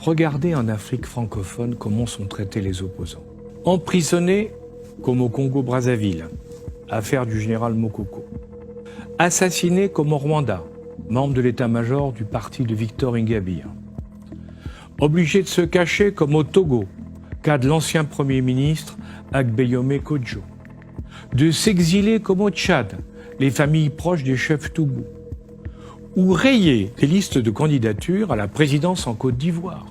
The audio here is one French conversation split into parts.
Regardez en Afrique francophone comment sont traités les opposants. Emprisonnés comme au Congo-Brazzaville, affaire du général Mokoko. Assassinés comme au Rwanda, membre de l'état-major du parti de Victor Ingabire. Obligés de se cacher comme au Togo, cas de l'ancien Premier ministre Agbeyome Kodjo. De s'exiler comme au Tchad, les familles proches des chefs Toubou. Ou rayer les listes de candidatures à la présidence en Côte d'Ivoire,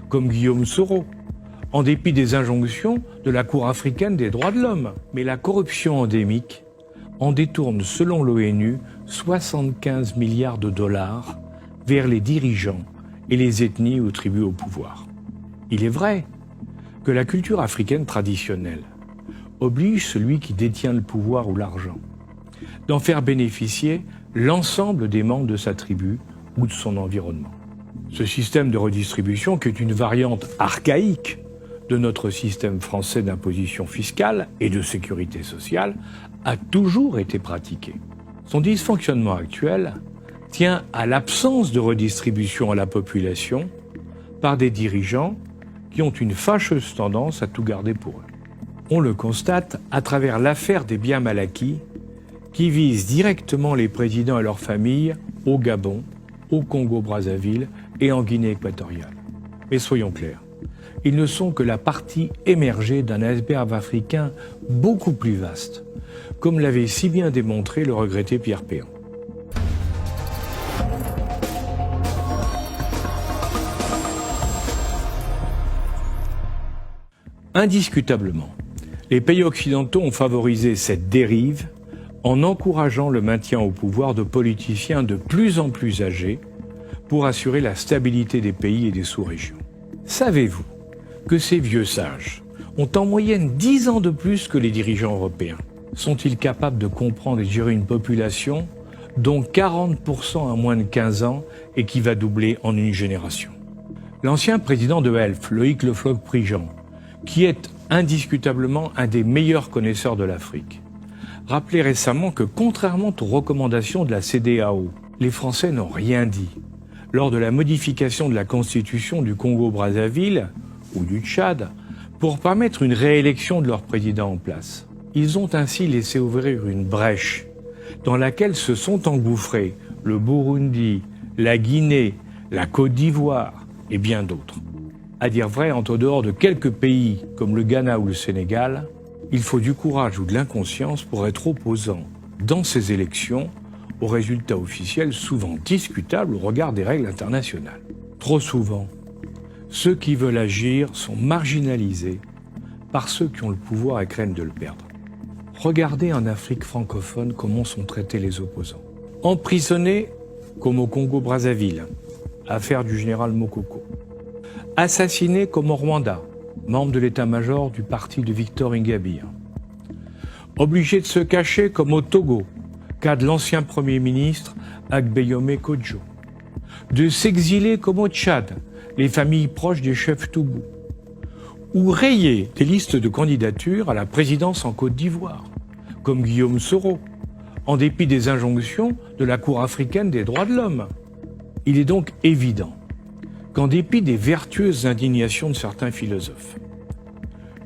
comme Guillaume Soro, en dépit des injonctions de la Cour africaine des droits de l'homme. Mais la corruption endémique en détourne, selon l'ONU, 75 milliards de dollars vers les dirigeants et les ethnies ou tribus au pouvoir. Il est vrai que la culture africaine traditionnelle oblige celui qui détient le pouvoir ou l'argent d'en faire bénéficier l'ensemble des membres de sa tribu ou de son environnement. Ce système de redistribution, qui est une variante archaïque de notre système français d'imposition fiscale et de sécurité sociale, a toujours été pratiqué. Son dysfonctionnement actuel tient à l'absence de redistribution à la population par des dirigeants qui ont une fâcheuse tendance à tout garder pour eux. On le constate à travers l'affaire des biens mal acquis qui vise directement les présidents et leurs familles au Gabon, au Congo-Brazzaville et en Guinée équatoriale. Mais soyons clairs, ils ne sont que la partie émergée d'un iceberg africain beaucoup plus vaste, comme l'avait si bien démontré le regretté Pierre Péan. Indiscutablement, les pays occidentaux ont favorisé cette dérive en encourageant le maintien au pouvoir de politiciens de plus en plus âgés pour assurer la stabilité des pays et des sous-régions. Savez-vous que ces vieux sages ont en moyenne 10 ans de plus que les dirigeants européens? Sont-ils capables de comprendre et de gérer une population dont 40% à moins de 15 ans et qui va doubler en une génération? L'ancien président de Elf, Loïc Le Floch-Prigent, qui est indiscutablement un des meilleurs connaisseurs de l'Afrique, rappelait récemment que, contrairement aux recommandations de la CEDEAO, les Français n'ont rien dit lors de la modification de la constitution du Congo-Brazzaville ou du Tchad pour permettre une réélection de leur président en place. Ils ont ainsi laissé ouvrir une brèche dans laquelle se sont engouffrés le Burundi, la Guinée, la Côte d'Ivoire et bien d'autres. À dire vrai, en dehors de quelques pays comme le Ghana ou le Sénégal, il faut du courage ou de l'inconscience pour être opposant dans ces élections aux résultats officiels souvent discutables au regard des règles internationales. Trop souvent, ceux qui veulent agir sont marginalisés par ceux qui ont le pouvoir et craignent de le perdre. Regardez en Afrique francophone comment sont traités les opposants. Emprisonnés comme au Congo-Brazzaville, affaire du général Mokoko. Assassinés comme au Rwanda, membre de l'état-major du parti de Victor Ingabire. Obligés de se cacher comme au Togo, cas de l'ancien Premier ministre Agbeyome Kodjo. De s'exiler comme au Tchad, les familles proches des chefs Toubou. Ou rayer des listes de candidatures à la présidence en Côte d'Ivoire, comme Guillaume Soro, en dépit des injonctions de la Cour africaine des droits de l'homme. Il est donc évident qu'en dépit des vertueuses indignations de certains philosophes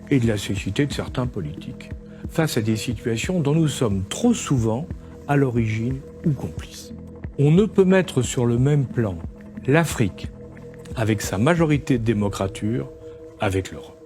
et de la cécité de certains politiques, face à des situations dont nous sommes trop souvent à l'origine ou complices, on ne peut mettre sur le même plan l'Afrique, avec sa majorité de démocrature, avec l'Europe.